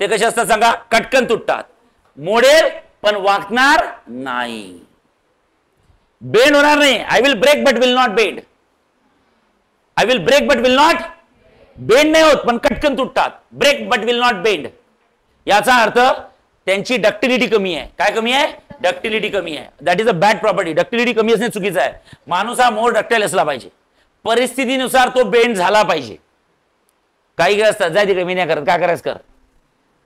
ते कसे असतात सांगा? कटकन तुटतात. मोडेल पण वाकणार नाही, बेंड होणार नाही. I will break but will not bend. I will break but will not bend नाही होत, पण कटकन तुटतात. Break but will not bend. याचा अर्थ त्यांची डक्टिलिटी कमी आहे. काय कमी आहे? डक्टिलिटी कमी आहे. That is a bad property. Ductility कमी असणे चुकीचं आहे. माणूस हा मोर डक्टाईल असला पाहिजे. परिस्थितीनुसार तो बेंड झाला पाहिजे. काही काय असतात, जाय तिकडे, मी नाही करत, काय करायचं कर.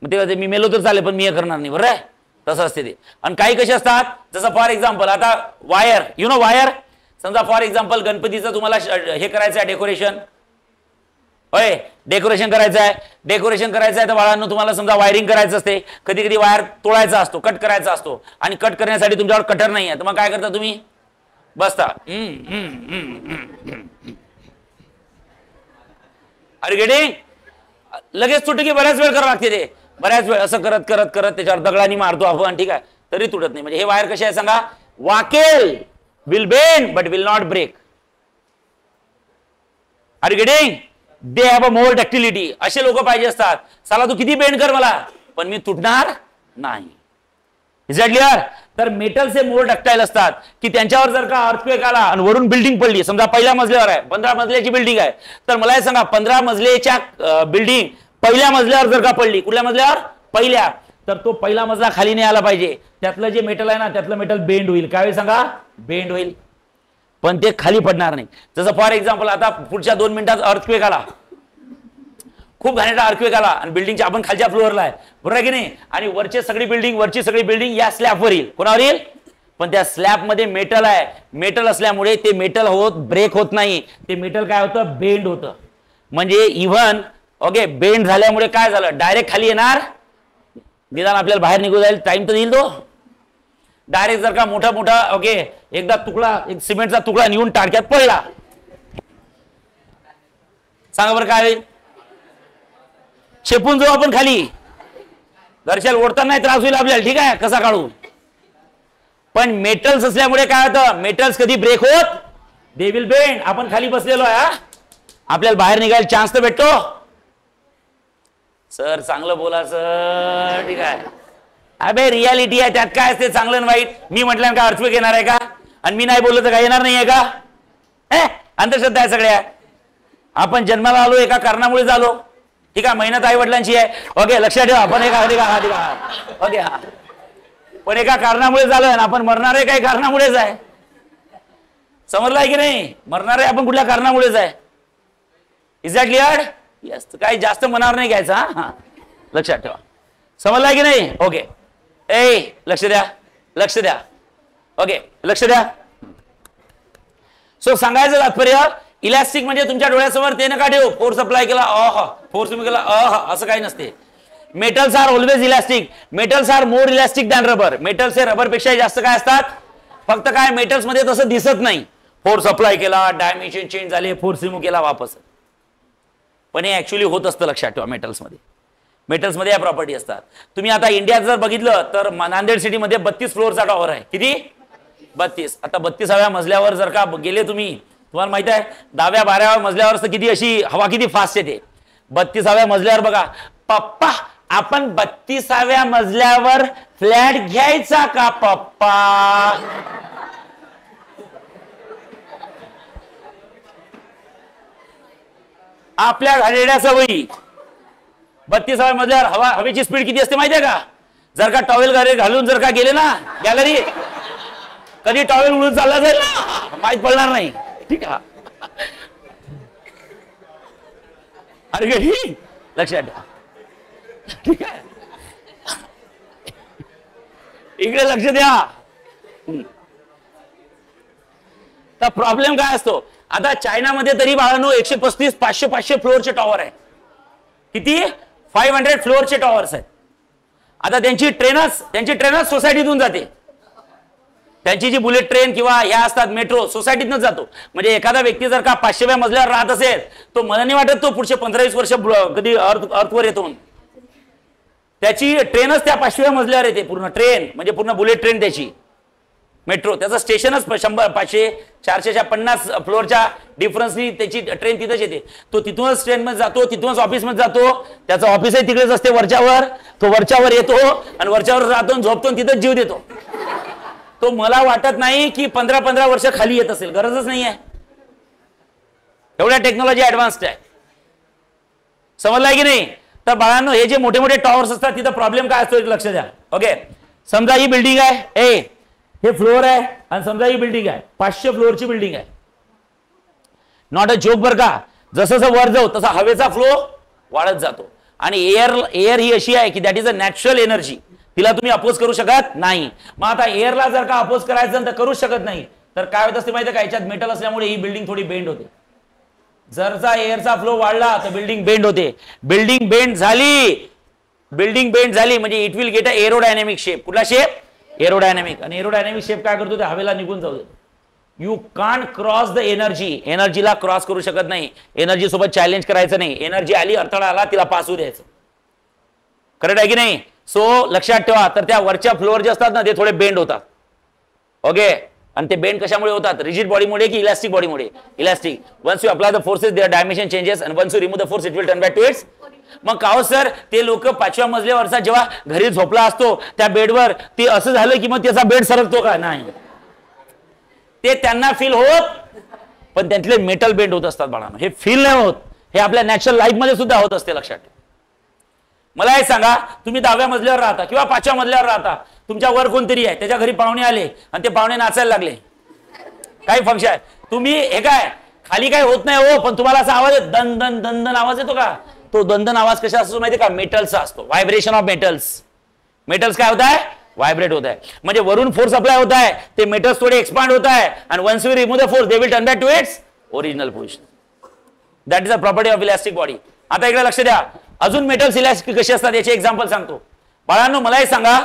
मग ते मी मेलो तर चालेल पण मी हे करणार नाही. बरोबर आहे? तसं असते ते. आणि काही कसे असतात, जसं फॉर एक्झाम्पल आता वायर, यु नो वायर. समजा फॉर एक्झाम्पल गणपतीचं तुम्हाला हे करायचं आहे डेकोरेशन. होय, डेकोरेशन करायचं आहे. डेकोरेशन करायचं आहे तर बाळांनो तुम्हाला समजा वायरिंग करायचं असते. कधी कधी वायर तोडायचा असतो, कट करायचा असतो, आणि कट करण्यासाठी तुमच्यावर कटर नाही आहे, तर मग काय करता तुम्ही? बसता. अरे गेटिंग? लगेच तुटत की बऱ्याच वेळ करावं लागते ते. बऱ्याच वेळ असं करत करत करत त्याच्यावर दगडानी मारतो आपण, ठीक आहे, तरी तुटत नाही. म्हणजे हे वायर कसे आहे सांगा? वाकेल, will bend but will not break. Are you getting? They have a more ductility. असे लोक पाहिजे असतात. साला तू किती बेंड कर मला, पण मी तुटणार नाही. Is that clear? तर मेटल्स हे मोर डक्टाईल असतात की त्यांच्यावर जर का अर्थक्वेक आला आणि वरून बिल्डिंग पडली, समजा पहिल्या मजल्यावर आहे, 15 मजल्याची बिल्डिंग आहे, तर मला हे सांगा 15 मजल्याच्या बिल्डिंग पहिल्या मजल्यावर जर का पडली, कुठल्या मजल्यावर? पहिल्या, तर तो पहिला मजला खाली नाही आला पाहिजे. त्यातलं जे मेटल आहे ना, त्यातलं मेटल बेंड होईल. काय होईल सांगा? बेंड होईल, पण ते खाली पडणार नाही. जसं फॉर एक्झाम्पल आता पुढच्या 2 मिनिटात अर्थक्वेक आला, खूप घाणेरडा अर्थक्वेक आला आणि बिल्डिंगच्या आपण खालच्या फ्लोअरला आहे, बरोबर आहे की नाही, आणि वरची सगळी बिल्डिंग या स्लॅबवर येईल. कोणावर येईल? पण त्या स्लॅब मध्ये मेटल आहे. मेटल असल्यामुळे ते मेटल ब्रेक होत नाही. ते मेटल काय होतं? बेंड होतं. म्हणजे इव्हन ओके, बेंड झाल्यामुळे काय झालं? डायरेक्ट खाली येणार, निदान आपल्याला बाहेर निघू जाईल, टाइम तर येईल तो. डायरेक्ट जर का मोठा मोठा ओके एकदा तुकडा, एक सिमेंटचा तुकडा निघून टाडक्यात पडला, सांगा बरं काय होईल? शेपून जाऊ आपण खाली, घरच्याला ओढताना नाही त्रास होईल आपल्याला, ठीक आहे, कसा काढू. पण मेटल्स असल्यामुळे काय होतं? मेटल्स कधी ब्रेक होत? दे विल बेंड. आपण खाली बसलेलो आहे, आपल्याला बाहेर निघायला चान्स तर भेटतो. सर चांगलं बोला सर, ठीक आहे. अबे रियालिटी आहे, त्यात काय असते चांगलं आणि वाईट. मी म्हटलं का अर्थक्वेक येणार आहे का? आणि मी नाही बोललो तर काय येणार नाही आहे का? अंधश्रद्धा आहे सगळ्या. आपण जन्माला आलो एका कारणामुळे झालो, ठीक आहे, मेहनत आई वडिलांची आहे, ओके, लक्षात ठेवा. आपण ओके, हा, पण एका कारणामुळे झालं आणि आपण मरणार आहे काही कारणामुळेच आहे. समजलं आहे की नाही? मरणार आहे आपण कुठल्या कारणामुळेच आहे. Is that clear? यस. काही जास्त मनावर नाही घ्यायचं. हा, लक्षात ठेवा. समजलं आहे की नाही? ओके, लक्ष द्या, लक्ष द्या, ओके, लक्ष द्या. सो सांगायचं तात्पर्य, इलॅस्टिक म्हणजे तुमच्या डोळ्यासमोर ते नका ठेवू, फोर्स अप्लाय केला फोर्स केला असं काही नसते. Metals are always elastic. Metals are more elastic than rubber. Metals हे रबर पेक्षा जास्त काय असतात? फक्त काय मेटल्स मध्ये तसं दिसत नाही. फोर्स अप्लाय केला, डायमेन्शन चेंज झाले, फोर्स रिमूव्ह केला वापस, पण हे ऍक्च्युअली होत असतं. लक्षात ठेवा, मेटल्स मध्ये या प्रॉपर्टी असतात. तुम्ही आता इंडियात जर बघितलं तर नांदेड सिटी मध्ये 32 फ्लोअरचा टॉवर आहे. किती? 32. आता 32व्या मजल्यावर जर का गेले तुम्ही, तुम्हाला माहित आहे 10व्या 12व्या मजल्यावर किती अशी हवा किती फास्ट येते. 32व्या मजल्यावर बघा, पप्पा आपण 32व्या मजल्यावर फ्लॅट घ्यायचा का पप्पा? आपल्या घाणेरड्या सवयी. 32व्या मजल्यावर हवेची स्पीड किती असते माहितीये का? जर का टॉवेल घालून जर का गेले ना गॅलरी, कधी टॉवेल उडून चालला जाईल ना माहित पडणार नाही. ठीक आहे, अरे लक्षात ठेवा. ठीक आहे, इकडे लक्ष द्या. तर प्रॉब्लेम काय असतो आता चायनामध्ये तरी बाळांनो 135 500 फ्लोअरचे टॉवर आहे. किती? 500 फ्लोअरचे टॉवर्स आहेत. आता त्यांची ट्रेनच सोसायटीतून जाते. त्यांची जी बुलेट ट्रेन किंवा ह्या असतात मेट्रो सोसायटीतून जातो. म्हणजे एखादा व्यक्ती जर का 500व्या मजल्यावर राहत असेल तो मला नाही वाटत तो पुढचे 15-20 वर्ष कधी अर्थवर येतो. त्याची ट्रेनच त्या 500व्या मजल्यावर येते. पूर्ण ट्रेन म्हणजे पूर्ण बुलेट ट्रेन त्याची मेट्रो. त्याचं स्टेशनच 100 500 400च्या 50 फ्लोअरच्या डिफरन्सनी त्याची ट्रेन तिथेच येते. तो तिथूनच ट्रेनमध्ये जातो, तिथूनच ऑफिसमध्ये जातो. त्याचं ऑफिसही तिकडेच असते वरच्यावर. तो वरच्यावर येतो आणि वरच्यावर राहतो, झोपतो, तिथंच जीव देतो. तो मला वाटत नाही की 15-15 वर्ष खाली येत असेल. गरजच नाही आहे. एवढ्या टेक्नॉलॉजी ऍडव्हान्स्ड आहे. समजलाय की नाही? तर बाळांनो हे जे मोठे मोठे टॉवर्स असतात तिथं प्रॉब्लेम काय असतो लक्ष द्या. ओके, समजा ही बिल्डिंग आहे, हे फ्लोअर आहे आणि समजा ही बिल्डिंग आहे 500 फ्लोअरची बिल्डिंग आहे. नॉट अ जोक बर का. जसं जसं वर जाऊ तसा हवेचा फ्लो वाढत जातो. आणि एअर ही अशी आहे की that is a natural energy. तिला तुम्ही अपोज करू शकत नाही. मग आता एअरला जर का अपोज करायचं तर करूच शकत नाही. तर काय होत असते माहिती आहे का? याच्यात मेटल असल्यामुळे ही बिल्डिंग थोडी बेंड होते. जरचा एअरचा फ्लो वाढला तर बिल्डिंग बेंड होते. बिल्डिंग बेंड झाली म्हणजे it will get a aerodynamic shape. कुठला शेप? एरोडायनामिक. आणि एरोडायनामिक शेप काय करतो? ते हवेला निघून जाऊ देतो. You can't cross the energy. एनर्जीला क्रॉस करू शकत नाही. एनर्जी सोबत चॅलेंज करायचं नाही. एनर्जी आली, अडथळा आला, तिला पास होऊ द्यायचं. करेक्ट आहे की नाही? सो लक्षात ठेवा. तर त्या वरच्या फ्लोअर जे असतात ना ते थोडे बेंड होतात. ओके, आणि ते बेंड कशामुळे होतात? रिजिड बॉडीमुळे की इलास्टिक बॉडीमुळे? Elastic. Once you apply the forces their dimension changes and once you remove the force it will turn back to its. मग काहो सर ते लोक 5व्या मजल्यावरचा जेव्हा घरी झोपला असतो त्या बेडवर ते असं झालं की मग त्याचा बेड सरकतो का? नाही. ते त्यांना फील होत, पण त्यांतले मेटल बेंड होत असतात बाळांनो. हे फील नाही होत. हे आपल्या नॅचरल लाईफ मध्ये सुद्धा होत असते. लक्षात ठेवा. मला हे सांगा, तुम्ही 10व्या मजल्यावर राहता किंवा 5व्या मजल्यावर राहता. तुमच्या वर कोणतरी आहे, त्याच्या घरी पाहुणे आले आणि ते पाहुणे नाचायला लागले. काही फंक्शन आहे, तुम्ही हे काय खाली काही होत नाही हो, पण तुम्हाला असा आवाज येतो, दन दन दन दन आवाज येतो का? तो दन आवाज कशा असतो माहिती का? मेटलचा असतो. Vibration of metals. मेटल्स काय होत आहे? व्हायब्रेट होत आहे. म्हणजे वरून फोर्स अप्लाय होत आहे, ते मेटल्स थोडे एक्सपांड होत आहे आणि once we remove the force they will turn back to its original position. That is a property of elastic body. आता इकडे लक्ष द्या. अजून मेटल्स इलास्टिक कसे असतात याचे एक्झाम्पल सांगतो. बाळांनो मला हे सांगा,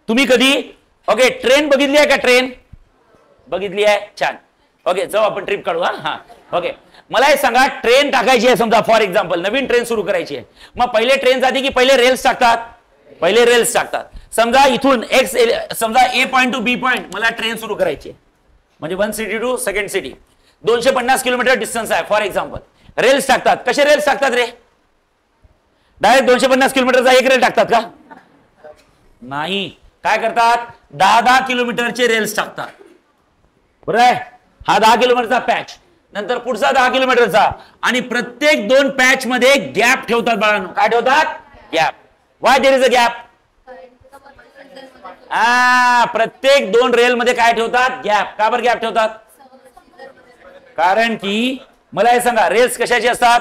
तुम्ही कधी ओके ट्रेन बघितली आहे का? ट्रेन बघितली आहे? छान. ओके, जाऊ आपण ट्रिप काढू. हा ओके, मला हे सांगा, ट्रेन टाकायची आहे समजा, फॉर एक्झाम्पल नवीन ट्रेन सुरू करायची आहे. मग पहिले ट्रेन जाते की पहिले रेल्स टाकतात? पहिले रेल्स टाकतात. समजा इथून समजा A point to B point मला ट्रेन सुरू करायची आहे. म्हणजे 1 city to second city 250 kilometre distance आहे फॉर एक्झाम्पल. रेल्स टाकतात. कसे रेल्स टाकतात रे? डायरेक्ट 250 किलोमीटरचा एक रेल टाकतात का? नाही. काय करतात? 10-10 किलोमीटरचे रेल्स टाकतात. बरोबर आहे? हा 10 किलोमीटरचा पॅच, नंतर पुढचा 10 किलोमीटरचा, आणि प्रत्येक 2 पॅच मध्ये गॅप ठेवतात बाळांनो. काय ठेवतात? Gap. Why there is a gap? प्रत्येक 2 रेल मध्ये काय ठेवतात? गॅप. का बरं गॅप ठेवतात? कारण की मला हे सांगा, रेल्स कशाचे असतात?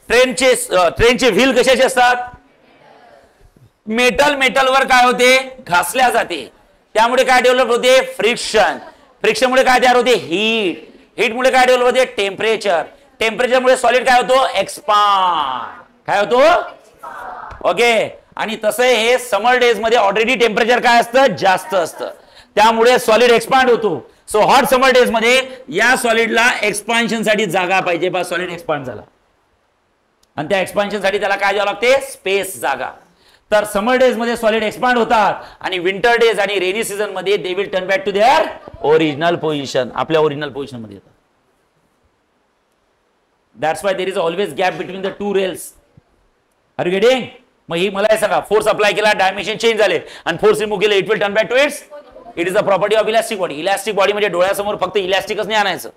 ट्रेनचे व्हील कशाचे असतात? मेटलवर काय होते? घासल्या जाते. त्यामुळे काय डेव्हलप होते? फ्रिक्शन. फ्रिक्शनमुळे काय तयार होते? हीट. हीटमुळे काय डेव्हलप होते? टेम्परेचर. टेम्परेचरमुळे सॉलिड काय होतो? एक्सपांड. काय होतो? ओके. आणि तसं हे समर डेज मध्ये ऑलरेडी टेम्परेचर काय असतं? जास्त असतं. त्यामुळे सॉलिड एक्सपांड होतो. सो हॉट समर डेज मध्ये या सॉलिडला एक्सपान्शन साठी जागा पाहिजे. बा सॉलिड एक्सपांड झाला आणि त्या एक्सपान्शन साठी त्याला काय द्यावं लागते? स्पेस, जागा. तर समर डेज मध्ये सॉलिड एक्सपांड होतात आणि विंटर डेज आणि रेनी सीझन मध्ये they will turn back to their original position, आपल्या ओरिजिनल पोझिशन मध्ये येतात. That's why there is always gap between the two rails. Are you getting? मग ही मला सांगा, फोर्स अप्लाय केला, डायमेन्शन चेंज झाले आणि फोर्स रिमूव्ह केले, it will turn back to its. It is the property of elastic body. Elastic body म्हणजे डोळ्यासमोर फक्त इलास्टिकच नाही आणायचं.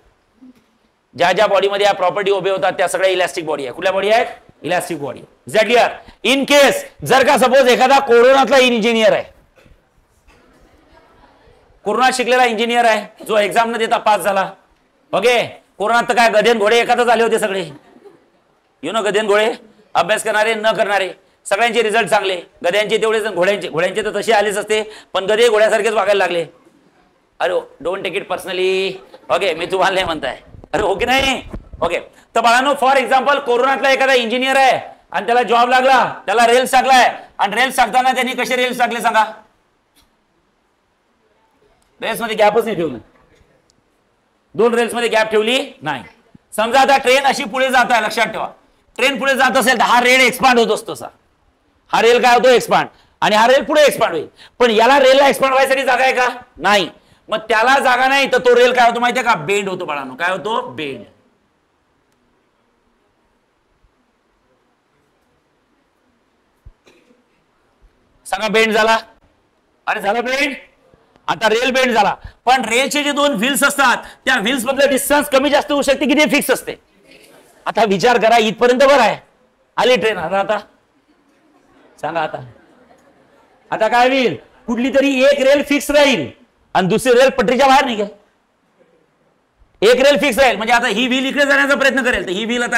ज्या ज्या बॉडीमध्ये या प्रॉपर्टी उभे होतात त्या सगळ्या इलास्टिक बॉडी आहे. कुठल्या बॉडी आहेत? Elastic body. Is that clear? In case जर का सपोज एखादा कोरोनातला इंजिनियर आहे, कोरोना शिकलेला इंजिनियर आहे, जो एक्झाम न देता पास झाला. ओके, कोरोनात काय गधेन घोडे एखादच आले होते सगळे. यु नो गधेन घोडे, अभ्यास करणारे न करणारे सगळ्यांचे रिझल्ट चांगले. गध्यांचे तेवढेच, घोड्यांचे तर तसे आलेच असते, पण गधे घोड्यासारखेच वागायला लागले. अरे don't take it personally. Okay, मी तुम्हाला नाही म्हणताय. अरे ओके नाही. ओके, तर बाळांनो फॉर एक्झाम्पल कोरोनातला एखादा इंजिनियर आहे आणि त्याला जॉब लागला, त्याला रेल्स टाकलाय आणि रेल्स टाकताना त्यांनी कसे रेल्स टाकले सांगा? रेल्स मध्ये गॅपच नाही ठेवली. 2 रेल्स मध्ये गॅप ठेवली नाही. समजा आता ट्रेन अशी पुढे जात आहे, लक्षात ठेवा, ट्रेन पुढे जात असेल तर हा रेल एक्सपांड होत असतो. हा रेल काय होतो? एक्सपांड. आणि हा रेल पुढे एक्सपांड होईल. पण याला रेलला एक्सपांड व्हायसाठी जागा आहे का? नाही. मग त्याला जागा नाही तर तो रेल काय होतो माहितीये का? बेंड होतो बाळांनो. काय होतो? बेंड. सांगा बेंड झाला? अरे झाला बेंड. आता रेल बेंड झाला, पण रेलचे जे 2 व्हील्स असतात त्या व्हील्स मधलं डिस्टन्स कमी जास्त होऊ शकते की ते फिक्स असते? आता विचार करा, इथपर्यंत बरं आहे, आली ट्रेन. आता सांगा, आता काय होईल? कुठली तरी एक रेल फिक्स राहील आणि दुसरी रेल पटरीच्या बाहेर निघेल. एक रेल फिक्स राहील म्हणजे आता ही व्हील इकडे जाण्याचा प्रयत्न करेल, तर ही व्हील आता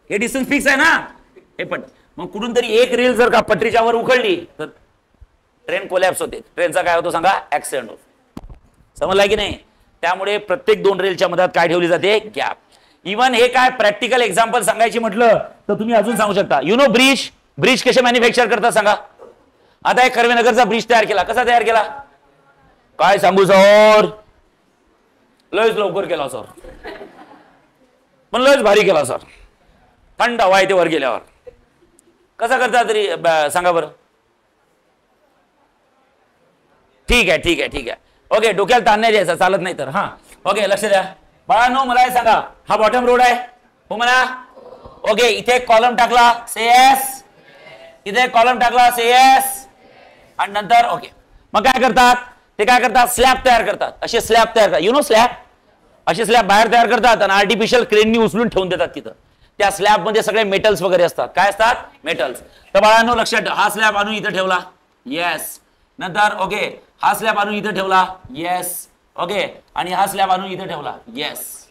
हे डिस्टन्स फिक्स आहे ना, हे पण मग कुठून तरी एक रेल जर का पटरीच्या वर उखळली तर ट्रेन कोलॅप्स होते. ट्रेनचा काय होतो सांगा? ऍक्सिडेंट होतो. समजला की नाही? त्यामुळे प्रत्येक 2 रेलच्या मधात काय ठेवली जाते? गॅप. इव्हन हे काय प्रॅक्टिकल एक्झाम्पल सांगायची म्हटलं तर तुम्ही अजून सांगू शकता. यु नो ब्रिज कसे मॅन्युफॅक्चर करतात सांगा? आता एक कर्वेनगरचा ब्रिज तयार केला. कसा तयार केला? काय सांगू सर, लयच लवकर केला सर, पण लयच भारी केला सर. थंड हवा येते वर गेल्यावर. कसा करता तरी सांगा बरं? ठीक आहे. ओके, डोक्याला ताण नाही द्यायचा, चालत नाही तर. हा ओके, लक्ष द्या बाळांनो. मला हे सांगा, हा बॉटम रोड आहे हो म्हणा. ओके, इथे कॉलम टाकला CS, इथे कॉलम टाकला CS आणि नंतर ओके, मग काय करतात ते? काय करतात? स्लॅब तयार करतात. असे स्लॅब तयार करतात. यु नो स्लॅब, असे स्लॅब बाहेर तयार करतात आणि आर्टिफिशियल क्रेननी उचलून ठेवून देतात तिथं. त्या स्लॅब मध्ये सगळे मेटल्स वगैरे असतात. काय असतात? मेटल्स. तर बाळांनो लक्षात ठेवा, हा स्लॅब आणून इथं ठेवला. येस. नंतर ओके, हा स्लॅब आणून इथं ठेवला. येस. ओके, आणि हा स्लॅब आणून इथं ठेवला. येस.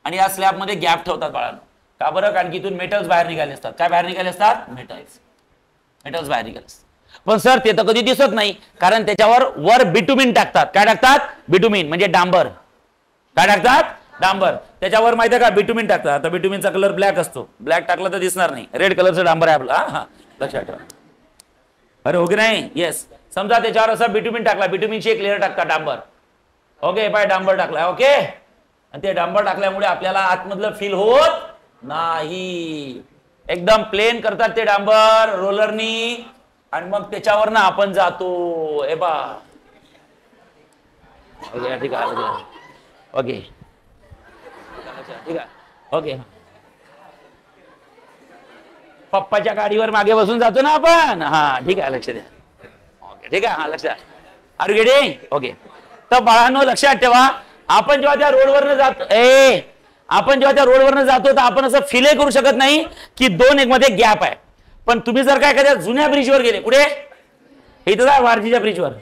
आणि या स्लॅब मध्ये गॅप ठेवतात बाळांनो. का बरं? कारण की इथून मेटल्स बाहेर निघाले असतात. काय बाहेर निघाले असतात? मेटल्स बाहेर निघाले असतात. पण सर ते तर कधी दिसत नाही, कारण त्याच्यावर वर बिटुमिन टाकतात. काय टाकतात? बिटुमिन म्हणजे डांबर. काय टाकतात? डांबर. त्याच्यावर माहिती आहे का? बिटुमिन टाकतात. आता बिटुमिनचा कलर ब्लॅक असतो, ब्लॅक टाकला तर दिसणार नाही. रेड कलरचं डांबर आहे आपलं. हा, लक्षात ठेवा. अरे हो की नाही? येस. समजा त्याच्यावर असं बिटुमिन टाकला, बिटुमिनची एक लेअर टाकतात डांबर. ओके, बाय डांबर टाकला. ओके, आणि ते डांबर टाकल्यामुळे आपल्याला आतमधलं फील होत नाही. एकदम प्लेन करतात ते डांबर रोलरनी आणि मग त्याच्यावर ना आपण जातो. हे बा ओके, ठीक आहे. ओके, ठीक आहे. ओके, पप्पाच्या गाडीवर मागे बसून जातो ना आपण. हा ठीक आहे, लक्ष द्या. ओके, ठीक आहे. हा लक्ष द्या. R you getting? ओके, तर बाळांनो लक्षात ठेवा, आपण जेव्हा त्या रोडवरनं जातो तर आपण असं फील करू शकत नाही की 2 एक मध्ये गॅप आहे. पण तुम्ही जर काय एखाद्या जुन्या ब्रिजवर गेले, कुठे? इथं जा, वारजीच्या ब्रिजवर.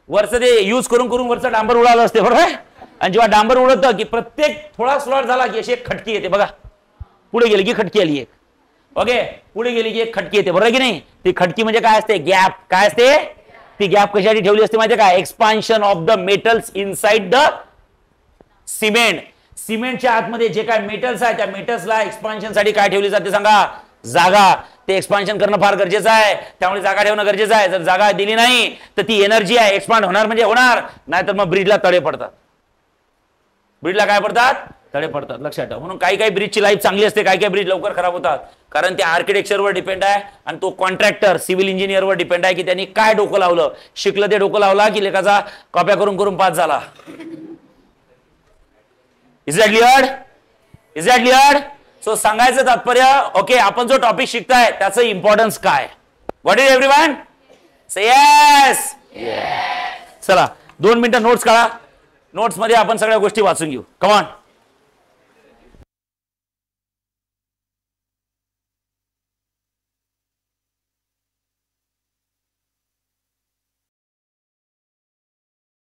वरचं ते यूज करून वरचं डांबर उडालं असते बरोबर. आणि जेव्हा डांबर उडतं की प्रत्येक थोडा स्लॉट झाला की अशी एक खटकी येते बघा. पुढे गेली की खटकी आली एक. ओके, पुढे गेली की एक खटकी येते बरोबर की नाही? ती खटकी म्हणजे काय असते? गॅप. काय असते ती गॅप? कशासाठी ठेवली असते माहिती आहे का? Expansion of the metals inside the cement. सिमेंटच्या आतमध्ये जे काय मेटल्स आहे त्या मेटल्सला एक्सपान्शन साठी काय ठेवली जाते सांगा? जागा. ते एक्सपान्शन करणं फार गरजेचं आहे, त्यामुळे जागा ठेवणं गरजेचं आहे. जर जागा दिली नाही तर ती एनर्जी आहे, एक्सपांड होणार म्हणजे होणार, नाहीतर मग ब्रिजला तडे पडतात. ब्रिजला काय पडतात? तडे पडतात, लक्षात ठेवा. म्हणून काही काही ब्रिजची लाईफ चांगली असते, काही काही ब्रिज लवकर खराब होतात, कारण ते आर्किटेक्चरवर डिपेंड आहे आणि तो कॉन्ट्रॅक्टर सिव्हिल इंजिनियरवर डिपेंड आहे की त्यांनी काय डोकं लावलं, शिकलं ते डोकं लावला की लेखाचा कॉप्या करून करून पास झाला. Is that cleared? Is that cleared? So सांगायचं तात्पर्य, ओके, आपण जो टॉपिक शिकताय त्याचं इम्पॉर्टन्स काय. What is everyone? Say yes. चला 2 मिनिटं नोट्स काढा, नोट्स मध्ये आपण सगळ्या गोष्टी वाचून घेऊ. Come on.